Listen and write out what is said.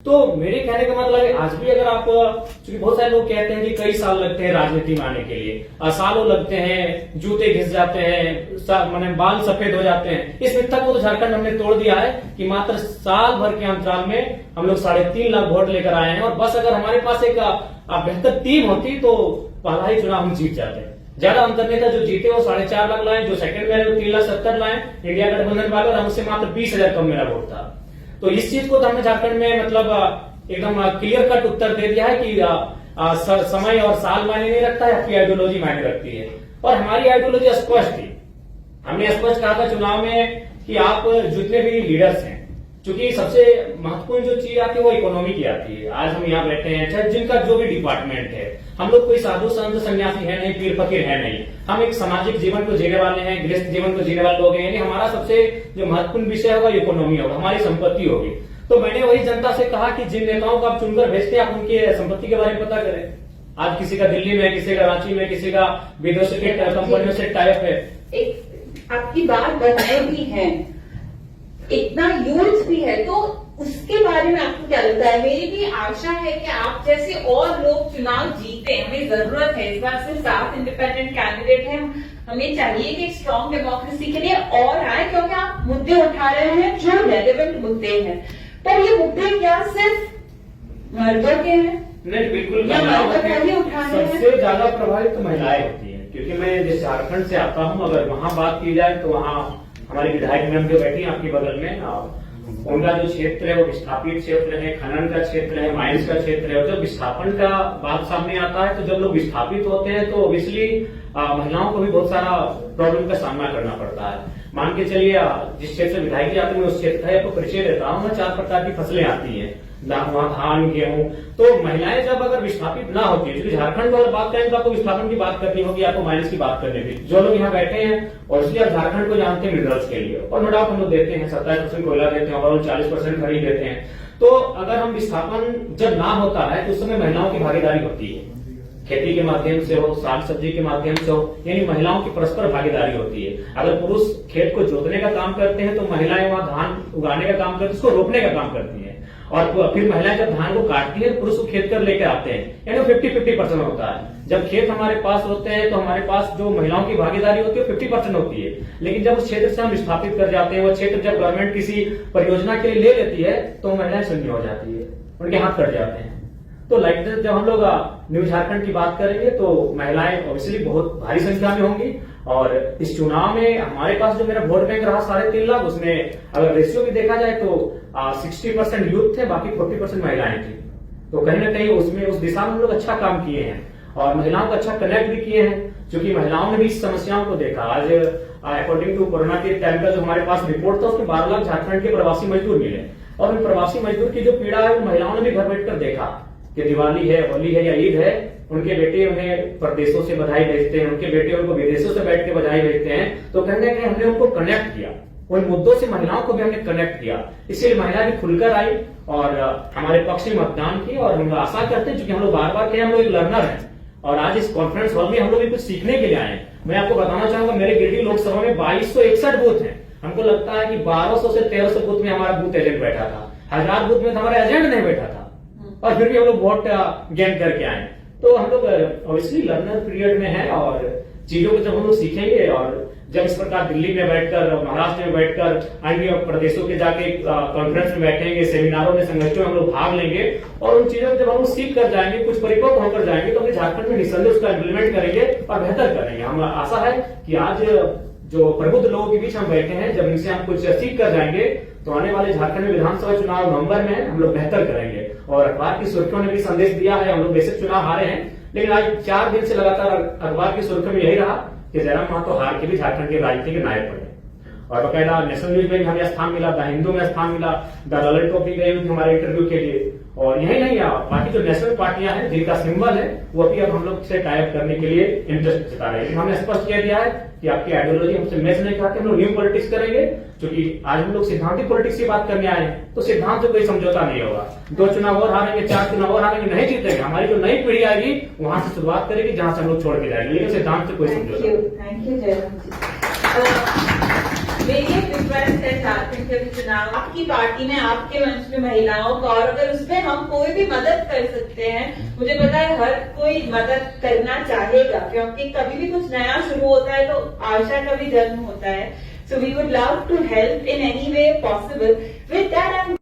तो मेरे कहने का मतलब है आज भी अगर आप, क्योंकि बहुत सारे लोग कहते हैं कि कई साल लगते हैं राजनीति में आने के लिए, सालों लगते हैं, जूते घिस जाते हैं, माने बाल सफेद हो जाते हैं, इस मिथ्या को तो झारखंड हमने तोड़ दिया है कि मात्र साल भर के अंतराल में हम लोग 3.5 लाख वोट लेकर आए हैं। और बस अगर हमारे पास एक बेहतर टीम होती तो पहला ही चुनाव हम जीत जाते हैं। ज्यादा अंतर नहीं था, जो जीते वो 4.5 लाख लाए, जो सेकंड में आए वो 3,70,000 लाए इंडिया गठबंधन वाले, और हमसे मात्र 20,000 कम मेरा वोट था। तो इस चीज को तो हमने झारखंड में मतलब एकदम क्लियर कट उत्तर दे दिया है कि समय और साल मायने नहीं रखता है, आपकी आइडियोलॉजी मायने रखती है। और हमारी आइडियोलॉजी स्पष्ट थी, हमने स्पष्ट कहा था चुनाव में कि आप जितने भी लीडर्स हैं, क्योंकि सबसे महत्वपूर्ण जो चीज आती है वो इकोनॉमी की आती है। आज हम यहाँ बैठे हैं, चाहे जिनका जो भी डिपार्टमेंट है, हम लोग कोई साधु संत सन्यासी है नहीं, पीर फकीर है नहीं, हम एक सामाजिक जीवन को जीने वाले हैं, गृहस्थ जीवन को जीने वाले लोग हैं। यानी हमारा सबसे जो महत्वपूर्ण विषय होगा इकोनॉमी होगा, हमारी संपत्ति होगी। तो मैंने वही जनता से कहा कि जिन नेताओं को आप चुनकर भेजते हैं, आप उनकी संपत्ति के बारे में पता करें। आज किसी का दिल्ली में, किसी का रांची में, किसी का विदेशों के कंपनियों से टाइप है। एक आपकी बात बनाए भी है, इतना यूथ भी है, तो उसके बारे में आपको क्या लगता है? मेरी भी आशा है कि आप जैसे और लोग चुनाव जीते। हमें जरूरत है, इस बार सिर्फ 7 इंडिपेंडेंट कैंडिडेट हैं, हमें चाहिए कि एक स्ट्रॉन्ग डेमोक्रेसी के लिए और आए, क्योंकि आप मुद्दे उठा रहे हैं जो रेलेवेंट मुद्दे हैं। पर ये मुद्दे क्या सिर्फ मर्दों के हैं? नहीं, बिल्कुल सबसे ज्यादा प्रभावित तो महिलाएं होती हैं, क्योंकि मैं जिस झारखंड से आता हूं, अगर वहां बात की जाए तो वहां हमारी विधायक मैम जो बैठी है आपके बगल में, उनका जो क्षेत्र है वो विस्थापित क्षेत्र है, खनन का क्षेत्र है, माइंस का क्षेत्र है। जब विस्थापन का बात सामने आता है तो जब लोग विस्थापित होते हैं तो ऑब्वियसली महिलाओं को भी बहुत सारा प्रॉब्लम का सामना करना पड़ता है। मान के चलिए जिस क्षेत्र से विधायक आते हैं उस क्षेत्र का आपको परिचय देता हूँ, 4 प्रकार की फसलें आती हैं, वहां धान, गेहूं। तो महिलाएं जब अगर विस्थापित ना होती है, क्योंकि झारखंड वाला बात करें तो आपको विस्थापन की बात करनी होगी, आपको माइनस की बात करनी होगी। जो लोग यहाँ बैठे हैं और इसलिए आप झारखंड को जानते हैं मिनरल्स के लिए, और नो डाउट हम लोग देते हैं 27% कोयला देते हैं, ओवरऑल 40% खरीद देते हैं। तो अगर हम विस्थापन जब ना होता है तो उस समय महिलाओं की भागीदारी होती है, खेती के माध्यम से हो, साग सब्जी के माध्यम से हो, यानी महिलाओं की परस्पर भागीदारी होती है। अगर पुरुष खेत को जोतने का काम करते हैं तो महिलाएं वहां धान उगाने का काम करती है, उसको रोपने का काम करती है। और फिर महिलाएं जब धान को काटती है पुरुष को खेत कर लेकर आते हैं, यानी 50-50% होता है। जब खेत हमारे पास होते हैं तो हमारे पास जो महिलाओं की भागीदारी होती है 50% होती है। लेकिन जब उस क्षेत्र से हम विस्थापित कर जाते हैं, वो क्षेत्र जब गवर्नमेंट किसी परियोजना के लिए ले लेती है तो महिलाएं शून्य हो जाती है, उनके हाथ कट जाते हैं। तो लाइक जब हम लोग न्यू झारखंड की बात करेंगे तो महिलाएं ऑब्वियसली बहुत भारी संख्या में होंगी। और इस चुनाव में हमारे पास जो मेरा वोट बैंक रहा 3.5 लाख, उसमें अगर रेशियो भी देखा जाए तो 60% यूथ थे, बाकी 40% महिलाएं थी। तो कहीं ना कहीं उसमें उस दिशा में हम लोग अच्छा काम किए हैं और महिलाओं को अच्छा कनेक्ट भी किए हैं, क्योंकि महिलाओं ने भी इस समस्याओं को देखा। आज अकॉर्डिंग टू कोरोना के टाइम का जो हमारे पास रिपोर्ट था उसमें 12 लाख झारखंड के प्रवासी मजदूर मिले, और उन प्रवासी मजदूर की जो पीड़ा है महिलाओं ने भी घर बैठकर देखा कि दिवाली है, होली है या ईद है, उनके बेटे उन्हें प्रदेशों से बधाई भेजते हैं, उनके बेटे उनको विदेशों से बैठ के बधाई भेजते हैं। तो कहीं ना कहीं हमने उनको कनेक्ट किया, उन मुद्दों से महिलाओं को भी हमने कनेक्ट किया, इसलिए महिला भी खुलकर आई और हमारे पक्ष में मतदान की। और हम आशा करते हैं, क्योंकि हम लोग बार बार कहे हम लोग एक लर्नर हैं और आज इस कॉन्फ्रेंस हॉल में हम लोग कुछ सीखने के लिए आए हैं। मैं आपको बताना चाहूंगा, मेरे गिरिडीह लोकसभा में 2261 बूथ है। हमको लगता है कि 1200 से 1300 बूथ में हमारा बूथ एजेंट बैठा था, 1000 बूथ में हमारा एजेंट नहीं बैठा था, और फिर भी हम लोग वोट गेन करके आए। तो हम लोग ऑब्वियसली लर्नर पीरियड में है और चीजों को जब हम लोग सीखेंगे और जब इस प्रकार दिल्ली में बैठकर, महाराष्ट्र में बैठकर, अन्य प्रदेशों के जाके कॉन्फ्रेंस में बैठेंगे, सेमिनारों में, संगठनों में हम लोग भाग लेंगे और उन चीजों को जब हम लोग सीख कर जाएंगे, कुछ परिपक्व होकर जाएंगे, तो हम झारखंड में निसंदेह उसका इम्प्लीमेंट करेंगे और बेहतर करेंगे। हम आशा है कि आज जो प्रबुद्ध लोगों के बीच हम बैठे हैं, जब इनसे हम कुछ सीख कर जाएंगे तो आने वाले झारखंड में विधानसभा चुनाव नवंबर में हम लोग बेहतर करेंगे। और अखबार की सुर्खियों ने भी संदेश दिया है, हम लोग बेसिक चुनाव हारे हैं, लेकिन आज 4 दिन से लगातार अखबार की सुर्खियों में यही रहा कि जयराम महतो हार के भी झारखंड के राजनीति के नायक बने। और बकायदा नेशनल न्यूज में भी हमें स्थान मिला, द हिंदू में स्थान मिला, द ललित टॉप भी गई हुई थी हमारे इंटरव्यू के लिए। और यही नहीं, बाकी जो नेशनल पार्टियां हैं जिनका सिंबल है वो अभी अब हम लोग से टाइप करने के लिए इंटरेस्ट जता रहे हैं। हमने स्पष्ट कह दिया है कि आपकी आइडियोलॉजी हमसे मैच नहीं खाती, हम लोग न्यू पॉलिटिक्स करेंगे, क्योंकि आज हम लोग सिद्धांतिक पॉलिटिक्स की बात करने आए हैं। तो सिद्धांत से कोई समझौता नहीं होगा। 2 चुनाव और हारेंगे, 4 चुनाव और हारेंगे, नहीं जीतेंगे। हमारी जो नई पीढ़ी आएगी वहां से शुरुआत करेगी जहां से हम लोग छोड़ के जाएंगे, लेकिन सिद्धांत से कोई समझौता। थैंक यू जयराम जी। मेरी एक रिक्वेस्ट है झारखंड के भी चुनाव आपकी पार्टी में आपके मंच में महिलाओं का, और अगर उसमें हम कोई भी मदद कर सकते हैं, मुझे पता है हर कोई मदद करना चाहेगा, क्योंकि कभी भी कुछ नया शुरू होता है तो आशा का भी जन्म होता है. So we would love to help in any way possible. With that, I'm